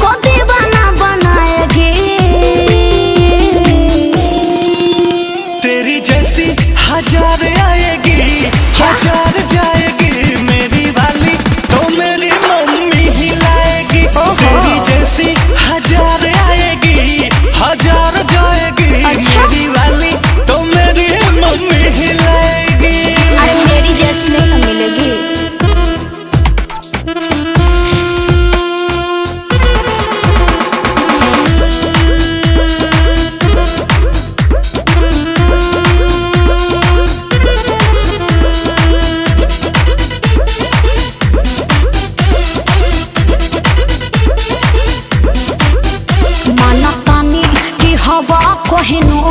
को दीवाना बनाएगी। तेरी जैसी हजार आएगी, हजार जाएगी, मेरी वाली तो मेरी मम्मी ही लाएगी। तेरी जैसी हजार आएगी, हजार जाएगी, मेरी वाली तो मेरी मम्मी ही लाएगी। अरे मेरी जैसी नहीं ना मिलेगी। हवा कहनो